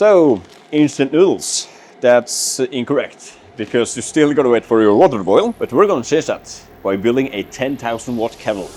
So, instant noodles. That's incorrect, because you still gotta wait for your water to boil, but we're gonna change that by building a 10,000 watt kettle.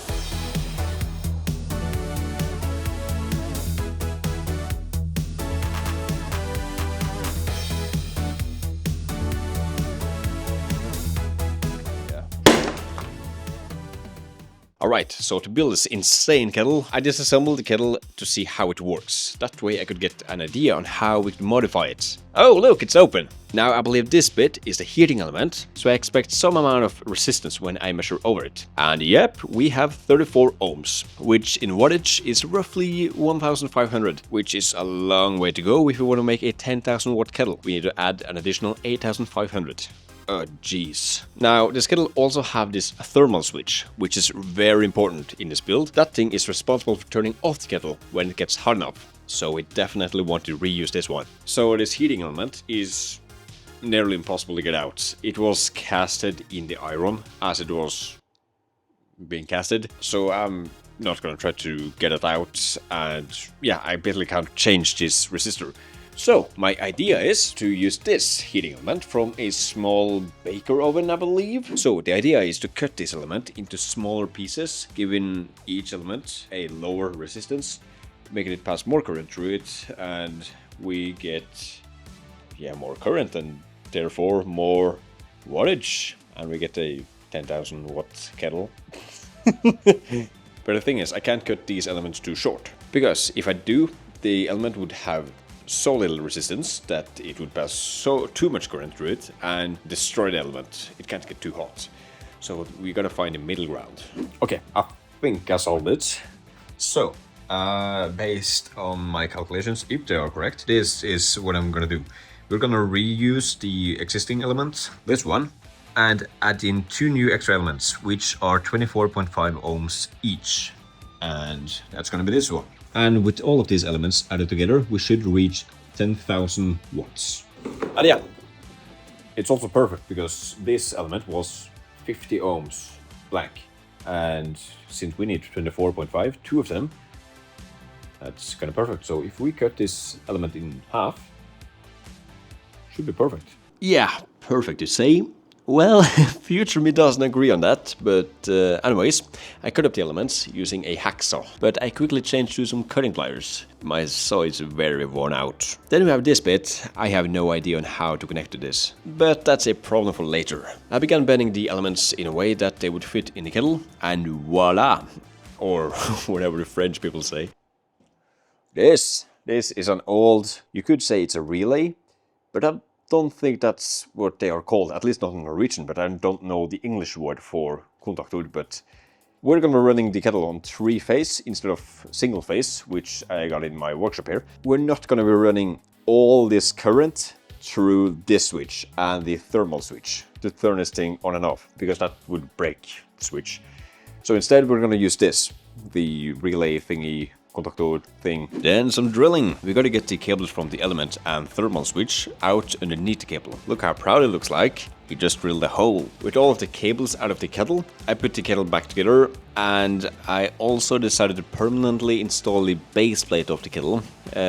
Alright, so to build this insane kettle, I disassembled the kettle to see how it works. That way I could get an idea on how we could modify it. Oh look, it's open! Now I believe this bit is the heating element, so I expect some amount of resistance when I measure over it. And yep, we have 34 ohms, which in wattage is roughly 1500, which is a long way to go if we want to make a 10,000 watt kettle. We need to add an additional 8500. Oh jeez. Now, this kettle also have this thermal switch, which is very important in this build. That thing is responsible for turning off the kettle when it gets hot enough, so we definitely want to reuse this one. So this heating element is nearly impossible to get out. It was casted in the iron as it was being casted, so I'm not gonna try to get it out, and yeah, I basically can't change this resistor. So, my idea is to use this heating element from a small baker oven, I believe. So, the idea is to cut this element into smaller pieces, giving each element a lower resistance, making it pass more current through it, and we get, more current and therefore more wattage, and we get a 10,000 watt kettle. But the thing is, I can't cut these elements too short, because if I do, the element would have so little resistance that it would pass too much current through it and destroy the element. It can't get too hot. So we gotta find a middle ground. Okay, I think I solved it. So, based on my calculations, if they are correct, this is what I'm gonna do. We're gonna reuse the existing element, this one, and add in 2 new extra elements, which are 24.5 ohms each. And that's gonna be this one. And with all of these elements added together, we should reach 10,000 watts. And yeah, it's also perfect because this element was 50 ohms blank. And since we need 24.5, 2 of them, that's kind of perfect. So if we cut this element in half, should be perfect. Yeah, perfect to say. Well, future me doesn't agree on that, but anyways, I cut up the elements using a hacksaw, but I quickly changed to some cutting pliers. My saw is very worn out. Then we have this bit. I have no idea on how to connect to this, but that's a problem for later. I began bending the elements in a way that they would fit in the kettle, and voila! Or whatever the French people say. This is an old, you could say it's a relay, but I don't think that's what they are called, at least not in Norwegian, but I don't know the English word for kontaktord, but we're gonna be running the kettle on 3-phase instead of single phase, which I got in my workshop here. We're not gonna be running all this current through this switch and the thermal switch to turn this thing on and off, because that would break the switch. So instead we're gonna use this, the relay thingy, kontaktord thing. Then some drilling. We gotta get the cables from the element and thermal switch out underneath the cable. Look how proud it looks like. We just drilled a hole. With all of the cables out of the kettle, I put the kettle back together, and I also decided to permanently install the base plate of the kettle,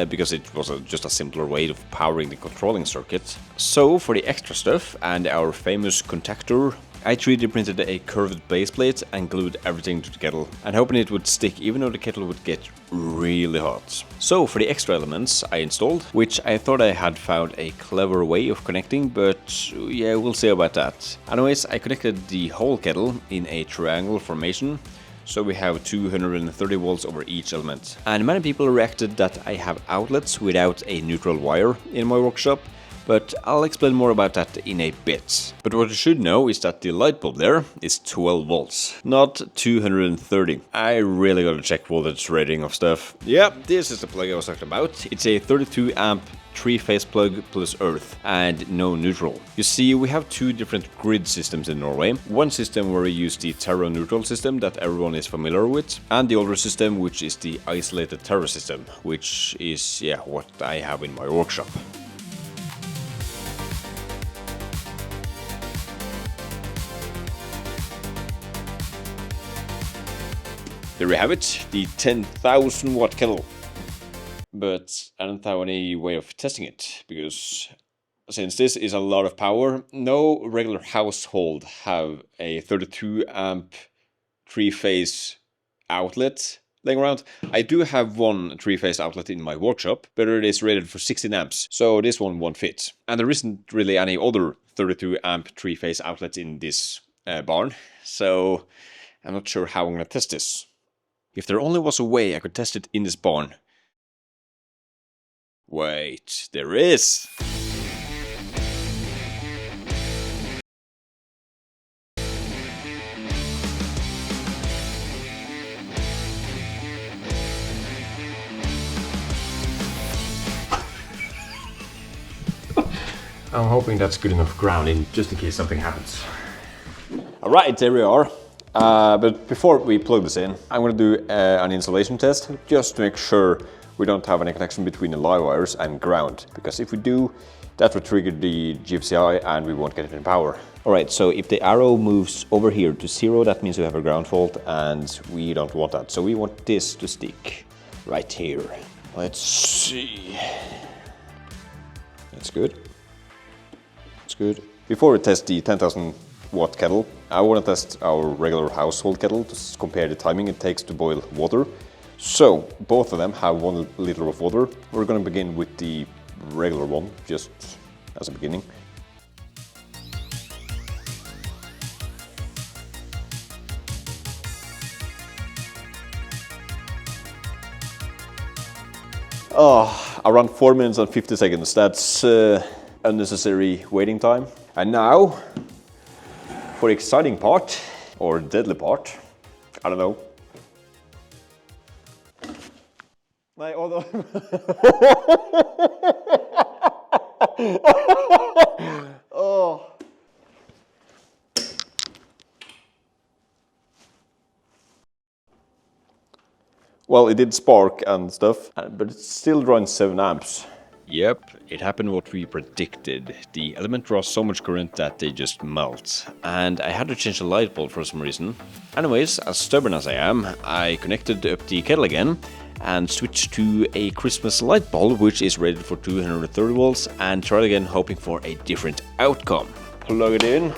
because it was just a simpler way of powering the controlling circuit. So for the extra stuff and our famous contactor, I 3D printed a curved base plate and glued everything to the kettle, and hoping it would stick even though the kettle would get really hot. So for the extra elements I installed, which I thought I had found a clever way of connecting, but yeah, we'll see about that. Anyways, I connected the whole kettle in a triangle formation, so we have 230 volts over each element. And many people reacted that I have outlets without a neutral wire in my workshop, but I'll explain more about that in a bit. But what you should know is that the light bulb there is 12 volts, not 230. I really gotta check voltage rating of stuff. Yep, this is the plug I was talking about. It's a 32 amp 3-phase plug plus earth and no neutral. You see, we have 2 different grid systems in Norway. One system where we use the Terra neutral system that everyone is familiar with, and the older system which is the isolated Terra system, which is what I have in my workshop. There we have it, the 10,000 watt kettle. but I don't have any way of testing it, because since this is a lot of power, no regular household have a 32 amp 3-phase outlet laying around. I do have one 3-phase outlet in my workshop, but it is rated for 16 amps, so this one won't fit. And there isn't really any other 32 amp 3-phase outlets in this barn, so I'm not sure how I'm gonna test this. If there only was a way I could test it in this barn. Wait, there is! I'm hoping that's good enough grounding, just in case something happens. Alright, there we are. But before we plug this in, I'm going to do an installation test, just to make sure we don't have any connection between the live wires and ground. Because if we do, that will trigger the GFCI and we won't get any power. Alright, so if the arrow moves over here to 0, that means we have a ground fault, and we don't want that. So we want this to stick right here. Let's see. That's good. Good. Before we test the 10,000 watt kettle, I want to test our regular household kettle to compare the timing it takes to boil water. So both of them have 1 liter of water. We're going to begin with the regular one, just as a beginning. Oh, around 4 minutes and 50 seconds. That's unnecessary waiting time. And now, for the exciting part, or deadly part, I don't know. Oh. Well, it did spark and stuff, but it's still drawing 7 amps. Yep, it happened what we predicted. The element draws so much current that they just melt. And I had to change the light bulb for some reason. Anyways, as stubborn as I am, I connected up the kettle again and switched to a Christmas light bulb, which is rated for 230 volts, and tried again, hoping for a different outcome. Plug it in.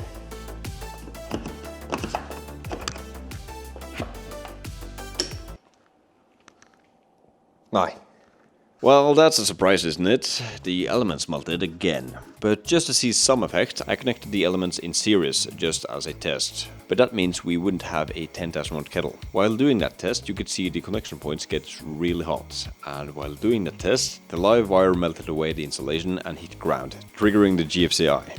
Aye. Well, that's a surprise, isn't it? The elements melted again. But just to see some effect, I connected the elements in series, just as a test. But that means we wouldn't have a 10,000 watt kettle. While doing that test, you could see the connection points get really hot. And while doing that test, the live wire melted away the insulation and hit ground, triggering the GFCI.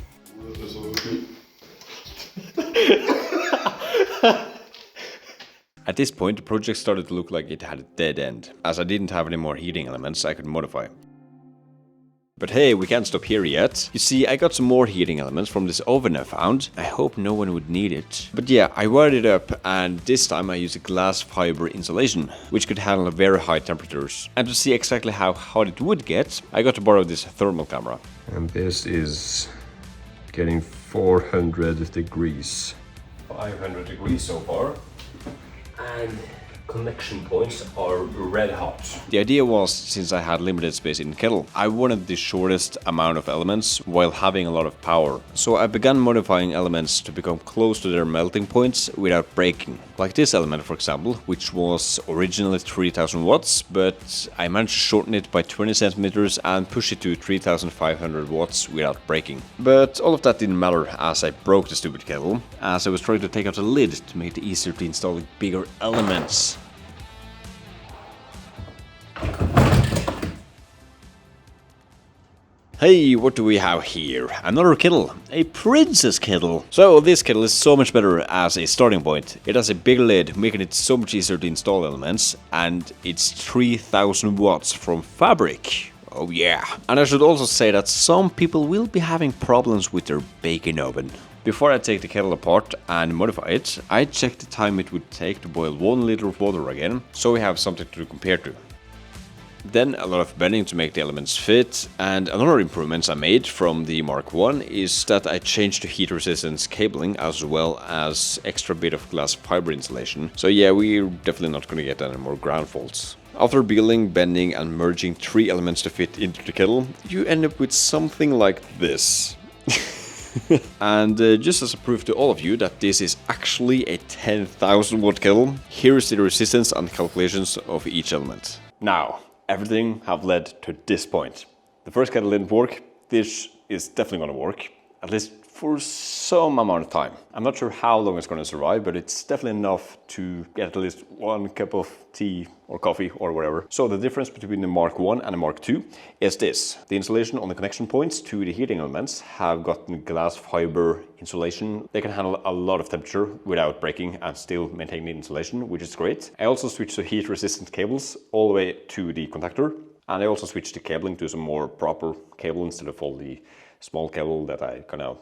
At this point, the project started to look like it had a dead end, as I didn't have any more heating elements I could modify. But hey, we can't stop here yet. You see, I got some more heating elements from this oven I found. I hope no one would need it. But yeah, I wired it up, and this time I used a glass fiber insulation, which could handle very high temperatures. And to see exactly how hot it would get, I got to borrow this thermal camera. And this is getting 400 degrees. 500 degrees so far. And connection points are red hot. The idea was, since I had limited space in the kettle, I wanted the shortest amount of elements while having a lot of power. So I began modifying elements to become close to their melting points without breaking. Like this element, for example, which was originally 3000 watts, but I managed to shorten it by 20 centimeters and push it to 3500 watts without breaking. But all of that didn't matter, as I broke the stupid kettle, as I was trying to take out the lid to make it easier to install bigger elements. Hey, what do we have here? Another kettle, a princess kettle. So this kettle is so much better as a starting point. It has a bigger lid, making it so much easier to install elements, and it's 3000 watts from fabric. Oh yeah. And I should also say that some people will be having problems with their baking oven. Before I take the kettle apart and modify it, I checked the time it would take to boil 1 liter of water again, so we have something to compare to. Then a lot of bending to make the elements fit, and another improvements I made from the Mark 1 is that I changed the heat resistance cabling as well as extra bit of glass fiber insulation. So yeah, we're definitely not gonna get any more ground faults. After building, bending and merging 3 elements to fit into the kettle, you end up with something like this. And just as a proof to all of you that this is actually a 10,000 watt kettle, here is the resistance and calculations of each element. Now, everything have led to this point. The first kettle didn't work. This is definitely gonna work, at least for some amount of time. I'm not sure how long it's gonna survive, but it's definitely enough to get at least 1 cup of tea or coffee or whatever. So the difference between the Mark 1 and the Mark 2 is this. The insulation on the connection points to the heating elements have gotten glass fiber insulation. They can handle a lot of temperature without breaking and still maintain the insulation, which is great. I also switched to heat resistant cables all the way to the contactor. And I also switched the cabling to some more proper cable instead of all the small cable that I kind of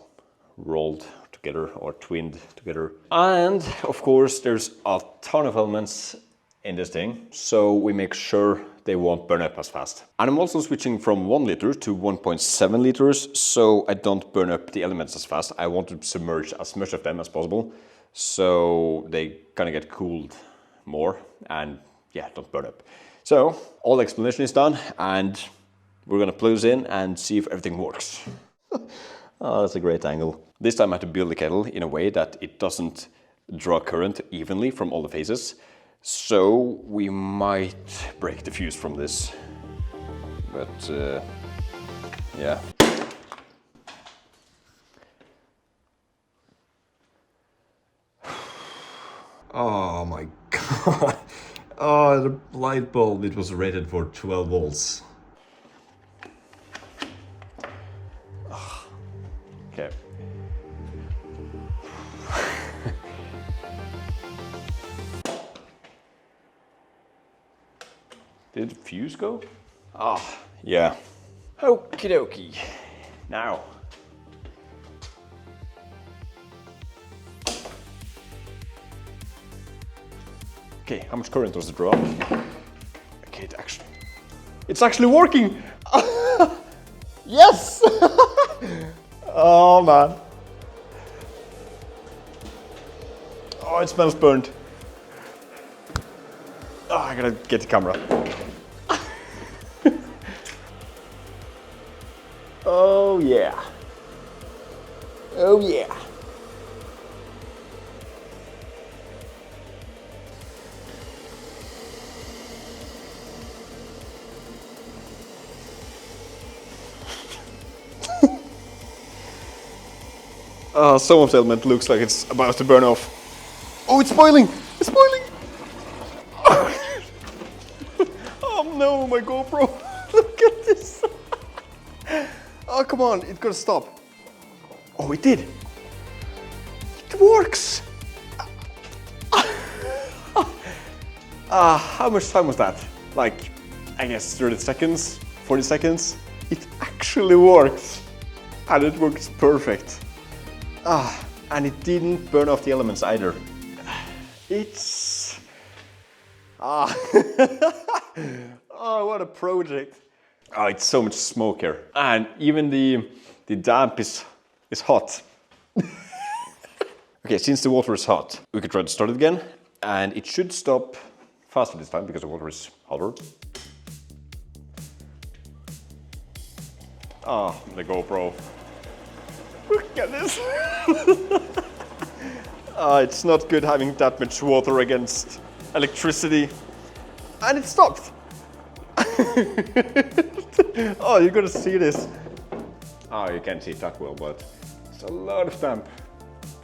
rolled together or twinned together. And of course there's a ton of elements in this thing, so we make sure they won't burn up as fast. And I'm also switching from 1 liter to 1.7 liters, so I don't burn up the elements as fast. I want to submerge as much of them as possible, so they kind of get cooled more and yeah, don't burn up. So all the explanation is done, and we're gonna plug this in and see if everything works. Oh, that's a great angle. This time I had to build the kettle in a way that it doesn't draw current evenly from all the faces. So we might break the fuse from this. But yeah. Oh my god. Oh, the light bulb, it was rated for 12 volts. Okay. Did the fuse go? Ah, yeah. Okie dokie. Now. Okay, how much current does it draw? Okay, it's actually working! Yes! Oh man. Oh, it smells burnt. Oh, I gotta get the camera. Oh yeah. Oh yeah. Some of the element looks like it's about to burn off. Oh, it's boiling! It's boiling! Oh no, my GoPro! Look at this! Oh, come on, it's gotta stop. Oh, it did! It works! How much time was that? Like, I guess 30 seconds, 40 seconds? It actually works! And it works perfect. And it didn't burn off the elements either. It's... Oh, what a project. Oh, it's so much smokier. And even the damp is hot. Okay, since the water is hot, we could try to start it again. And it should stop faster this time because the water is hotter. Oh, the GoPro. Look at this! It's not good having that much water against electricity. And it stopped! Oh, you're gonna see this. Oh, you can't see it that well, but it's a lot of damp.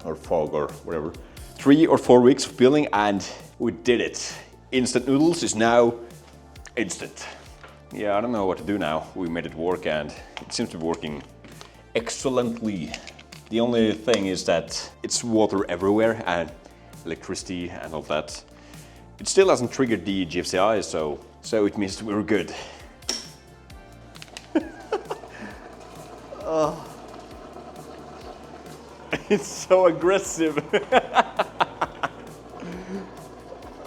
Or fog or whatever. 3 or 4 weeks of building and we did it. Instant noodles is now instant. Yeah, I don't know what to do now. We made it work and it seems to be working excellently. The only thing is that it's water everywhere and electricity and all that. It still hasn't triggered the GFCI, so it means we're good. Oh. It's so aggressive.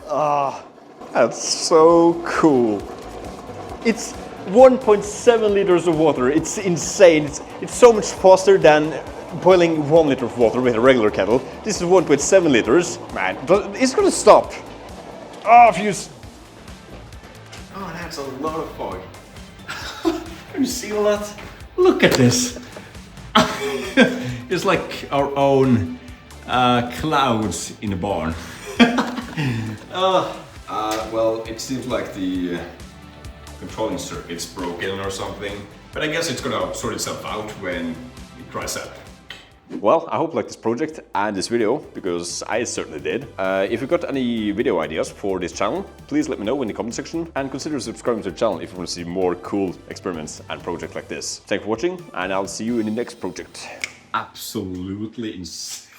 Ah, that's so cool. It's 1.7 liters of water. It's insane. It's so much faster than boiling 1 liter of water with a regular kettle. This is 1.7 liters. Man, it's gonna stop. Oh, fuse. That's a lot of fog. Can you see all that? Look at this. It's like our own clouds in a barn. Well, it seems like the controlling circuit's broken or something. But I guess it's gonna sort itself out when it dries up. Well, I hope you liked this project and this video, because I certainly did. If you've got any video ideas for this channel, please let me know in the comment section, and consider subscribing to the channel if you want to see more cool experiments and projects like this. Thanks for watching, and I'll see you in the next project. Absolutely insane.